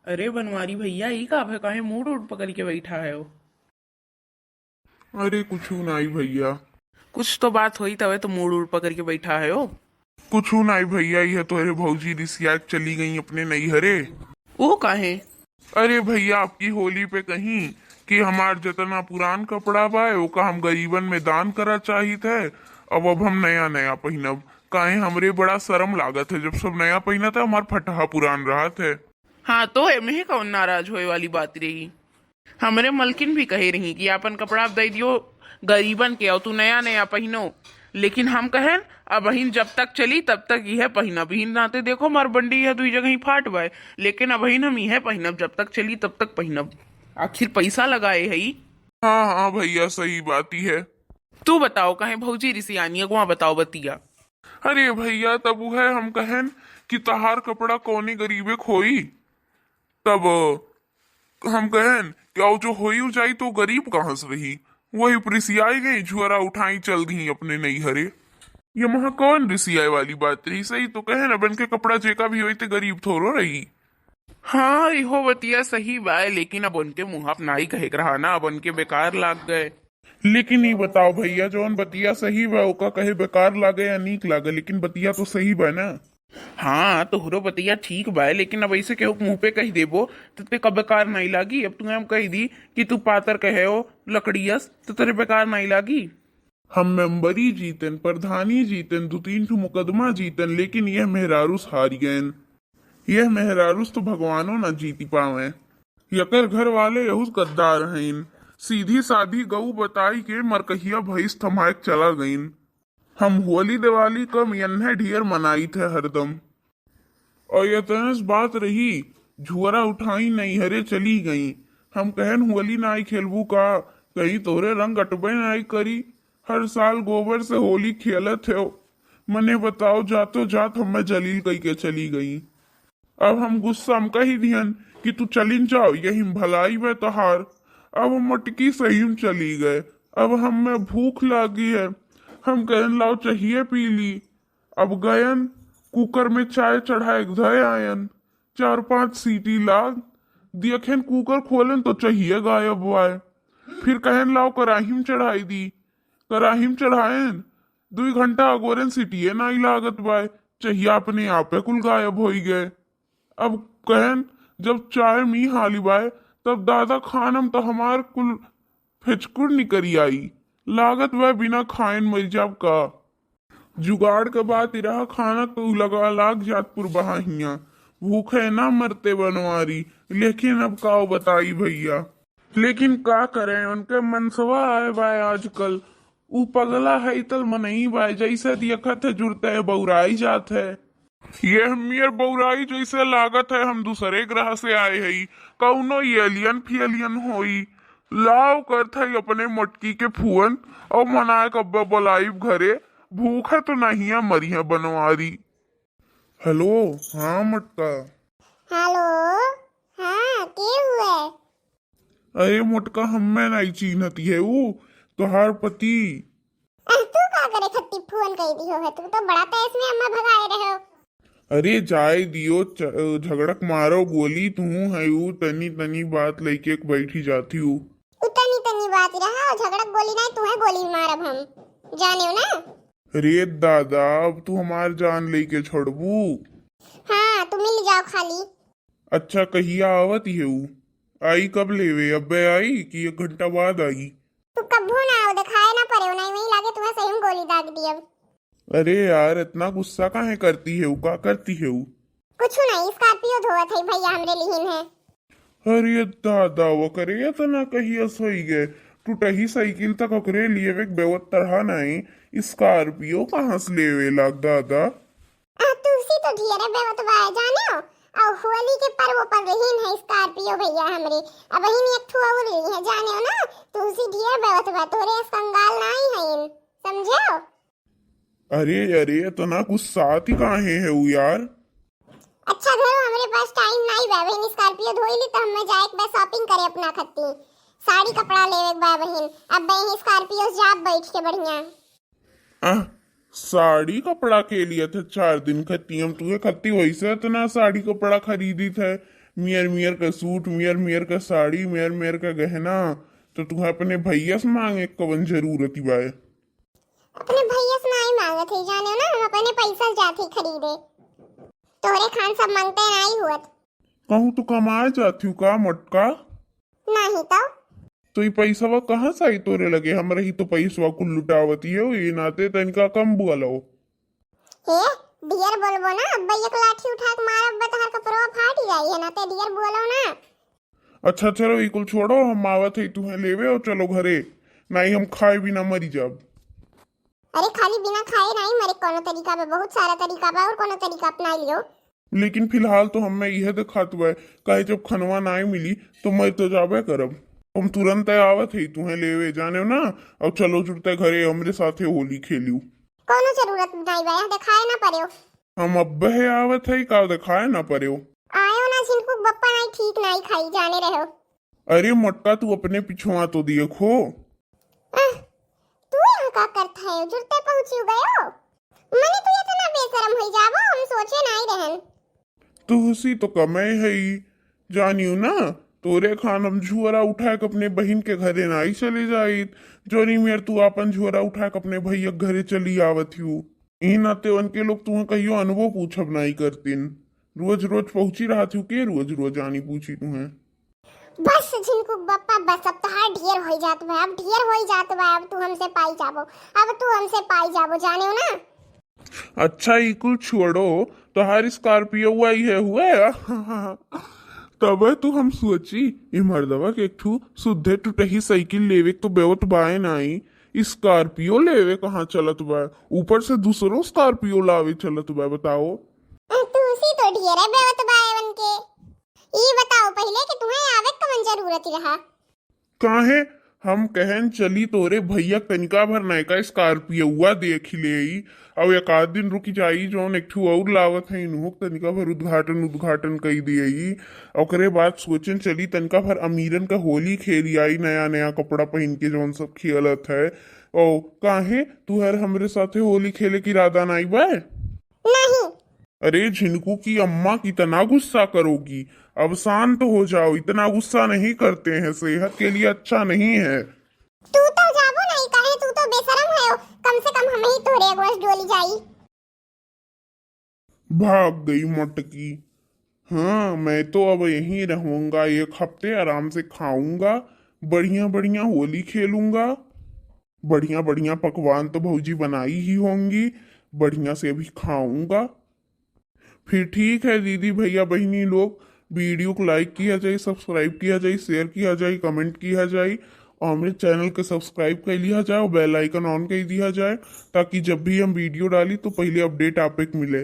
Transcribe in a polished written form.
अरे बनवारी भैया ई का है काहे मूड उड़ पकड़ के बैठा है हो। अरे कुछू नहीं भैया। कुछ तो बात हुई तवे तो मूड उड़ पकड़ के बैठा है हो। कुछू नहीं भैया, यह तो अरे भौजी रिसिया चली गई अपने नैहरे। वो काहे। अरे भैया आपकी होली पे कहीं कि हमार जितना पुरान कपड़ा बा ओका हम गरीबन में दान करा चाहित है। अब हम नया नया पहिनब। काहे हमरे बड़ा शर्म लागत है, जब सब नया पहिना था हमार फटहा पुरान रहत है। हाँ तो एमे ही कौन नाराज होए वाली बात रही। हमरे मलकिन भी कहे रही कि अपन कपड़ा दे दियो गरीबन के और तू नया नया पहनो। लेकिन हम कहें अब बहिन जब तक चली तब तक यह पहना बहिन नाते देखो मार बंडी है दुई जगह ही फाट बाय। लेकिन अब बहिन हम यह पहनब जब तक चली तब तक पहनब। आखिर पैसा लगाए है ही। हाँ हाँ भैया, सही बात ही है। तू बताओ कहे भौजी रिसियानी अगवा बताओ बतिया। अरे भैया तब वो है हम कहें कि तहार कपड़ा कौनी गरीबे खोई। तब हम कहें क्या वो जो होई उ जाई तो गरीब कहाँ से रही। वही प्रिसियाई गई झुआरा उठाई चल दी अपने नैहरे। ये वहां कौन रिसियाई वाली बात रही। सही तो कहे ना, बन के कपड़ा जेका भी होई ते गरीब थोड़ो रही। हाँ इहो बतिया सही बा लेकिन अब उनके मुंह अपनाई कहे के रहा ना अब उनके बेकार लाग गए। लेकिन ये बताओ भैया, जौन बतिया सही बा ओका कहे बेकार लागे या नीक लागे, लेकिन बतिया तो सही बा ना। हाँ तो हुरो बतिया ठीक बा लेकिन अब ऐसे केहू मुंह पे कही देबो तो ते कब बेकार नहीं लागी। अब तुम्हें हम कही दी कि तू पातर कहे हो लकड़ियस तो तेरे बेकार नहीं लागी। हम मेंबरी जीतन, प्रधानी जीतन, दो तीन ठो मुकदमा जीतन, लेकिन यह मेहरारूस हार गयन। यह मेहरारूस तो भगवानो न जीती पावे। यकर घर वाले यहूस गद्दार हैं। सीधी साधी गऊ बताई के मरकहिया भैंस थमाक चला गईन। हम होली दिवाली कम यन्हे ढेर मनाई थे हरदम। और यह तनस बात रही झुअरा उठाई नैहरे चली गई। हम कहन होली नाई खेलबू का, कहीं तोरे रंग अटबे नाई करी। हर साल गोबर से होली खेलत हो। मने बताओ जातो जात हमें जलील कही के चली गई। अब हम गुस्सा हम कही दिहन कि तू चलिन जाओ यही भलाई में तहार। अब हम मटकी सही में चली गए। अब हमें भूख लगी है। हम कहन लाओ चाहिए पी ली। अब गयन कुकर में चाय चढ़ाए धय आयन। चार पांच सीटी लाग देखें कुकर खोलन तो चाहिए गायब हुआ। फिर कहन लाओ कराही में चढ़ाई दी। कराही में चढ़ाएन 2 घंटा अगोरन सीटिए नाई लागत बाय, चाहिए अपने आपे कुल गायब हो गए। अब कहन जब चाय मी हाली बाय तब दादा खानम तो हमार कुल फिचकुर निकरी आई। लागत वह बिना खाएन मर जाब का। जुगाड़ के बाद इरहा खाना तो लगा लाग जातपुर बहाहिया। भूखे ना मरते बनवारी, लेकिन अब काओ बताई भैया। लेकिन का करें उनके मनसवा आए बाय आजकल। ऊ पगला है तल मनई बाय जैसे दिखत है जुड़ते है बौराई जात है। ये हमियर बौराई जैसे लागत है हम दूसरे ग्रह से आए हई। कौनो एलियन फियलियन होई। लाव करत है अपने मटकी के फुअन और मनाए कब्बा बोलाइब घरे। भूख है तो नहीं है मरी है बनवारी। हेलो, हाँ मटका। हेलो। हाँ के हुए। अरे मटका हमें नहीं चीनती है वो तोहार पति। तू का करे खत्ती फोन कही दी हो है, तू तो बड़ा तेज में अम्मा भगाए रहे हो। अरे जाए दियो झगड़क मारो गोली तू है वो तनी तनी बात लेके बैठी जाती हूँ। उतनी तनी बात रहा और झगड़क बोली नहीं तुम्हें गोली मारब हम जाने हो ना। अरे दादा अब तू हमार जान लेके छोड़बू। हाँ तुम मिल जाओ खाली। अच्छा कहिया आवत ही है वो। आई कब लेवे, अबे आई कि 1 घंटा बाद आई। तू कब्बो ना आओ दिखाए ना पड़े हो, नहीं वही लागे तुम्हें सही में गोली दाग दी अब। अरे यार इतना गुस्सा काहे करती है वो, का करती है वो। कुछ नहीं स्कॉर्पियो धोवत है भैया हमरे लिहिन है। अरे दादा वो करे तो ना कहिया सोई गए। टूटही साइकिल तक ओकरे लिए एक बेवत तरह नहीं स्कॉर्पियो कहाँ से लेवे लाग दादा। तुलसी तो ढेरे बेवतवाए जाने हो। और होली के पर्व पर रहीन है स्कॉर्पियो भैया हमरे। अब ही एक ठो और ली है जाने हो ना। तुलसी ढेर बेवतवा तोरे कंगाल नहीं है समझो। अरे अरे इतना गुस्सा आती काहे है वो यार। अच्छा घरो हमरे पास टाइम नहीं बा बहन, स्कॉर्पियो धोई ली तो हमें जाए बस शॉपिंग करे अपना खत्ती। साड़ी कपड़ा लेवे बा बहन, अब बहन स्कॉर्पियो जाब बैठ के बढ़िया। आह, साड़ी कपड़ा के लिए थे 4 दिन खत्ती हम तुझे खत्ती वही से इतना साड़ी कपड़ा खरीदी थे। मियर मियर का सूट, मियर मियर का साड़ी, मियर मियर का गहना, तो तुम्हें अपने भैया से मांगे कवन जरूरत ही बाय। अपने भैया से नहीं मांगत है जाने ना, हम अपने पैसा से जाते खरीदे। तोरे खान सब मांगते नहीं हुआ। कहूँ तो कमाए जाती हूँ का मटका? नहीं तो ये पैसा वह कहाँ से आई तोरे लगे? हम रही तो पैसा कुल लुटावती है, ये नाते तनिका कम बोलो। हे डियर बोलबो ना, अब एक लाठी उठा के मारब बतहर कपड़वा फाट जाई है ना, ते डियर बोलो ना। अच्छा चलो ये कुल छोड़ो, हम आवत है तुम्हें लेवे और चलो घरे, नहीं हम खाए बिना मरी जाब। अरे खाली बिना खाए नहीं मरे, कोनो तरीका बा, बहुत सारा तरीका बा, और कोनो तरीका अपना लियो। लेकिन फिलहाल तो हमें यह दिखात बा, कहे जब खनवा नहीं मिली तो मैं तो जाबे करब। हम तुरंत आवत है तुम्हें लेवे जाने ना, अब चलो जुड़ते घरे, हमरे साथे होली खेलियो। कोनो जरूरत नहीं बा, दिखाए ना पड़ियो। हम अब है आवत है का दिखाए ना पड़ियो। आयो ना झिनकू बप्पा नहीं ठीक नहीं खाई जाने रहो। अरे मटका तू अपने पिछुआ तो देखो। तू यहाँ का करता है, जुड़ते पहुँची गयो। मने तू इतना बेशरम हो जाबो, हम सोचे नहीं रहन। तू उसी तो कमे है ही, जानियो ना, तोरे खान हम झुअरा उठा के अपने बहन के घरे नहीं चले जाई, जोनी मेर तू अपन झुअरा उठा के अपने भैया घरे चली आवत हूँ। इन नाते उनके लोग तुम्हें कहियो अनुभव पूछब नहीं करतीन, रोज रोज पहुंची रहा थी के रोज रोज आनी पूछी तुम्हें। बस झिनकू बप्पा बस, अब तहार ढेर हो जात बा, अब ढेर हो जात बा, अब तू हमसे पाई जाबो, अब तू हमसे पाई जाबो जाने हो ना। अच्छा ये कुल छोड़ो, तोहारी स्कॉर्पियो आई है हुए तब तो हम सोची ये मर्दवा के एक ठू सुधे टूटही साइकिल लेवे तो बेवत बाए नाई, स्कॉर्पियो लेवे कहाँ चलत बा, ऊपर से दूसरों स्कॉर्पियो लावे चलत बा, बताओ। तू उसी तो ढेर है बेवत बाएवन के। ई बताओ पहले कि तुम्हें आवे कवन जरूरत रहा। काहे हम कहन चली तोरे भैया तनिका भर नयका स्कॉर्पियो हुआ देख ही ले, अब एक आध दिन रुकी जाई, जौन एक ठू और लावत है इन्हों तनिका भर उद्घाटन कई दिए, ओकरे बाद सोचन चली तनिका भर अमीरन का होली खेली आई, नया नया कपड़ा पहन के जौन सब खेलत है। ओ काहे तू हर हमरे साथे होली खेले की इरादा नहीं बा? नहीं। अरे झिनकू की अम्मा कितना गुस्सा करोगी, अब शांत हो जाओ, इतना गुस्सा नहीं करते हैं, सेहत के लिए अच्छा नहीं है। तू तो जाबो नहीं काहे, तू तो बेशरम है, कम से कम हमें ही तोरे एक वर्ष डोली जाई। भाग गई मटकी। हाँ मैं तो अब यहीं रहूंगा, एक हफ्ते आराम से खाऊंगा, बढ़िया बढ़िया होली खेलूंगा, बढ़िया बढ़िया पकवान तो भौजी बनाई ही होंगी, बढ़िया से अभी खाऊंगा। फिर ठीक है दीदी भैया बहनी लोग, वीडियो को लाइक किया जाए, सब्सक्राइब किया जाए, शेयर किया जाए, कमेंट किया जाए, और हमारे चैनल को सब्सक्राइब कर लिया जाए और बेल आइकन ऑन कर दिया जाए, ताकि जब भी हम वीडियो डाली तो पहले अपडेट आप एक मिले।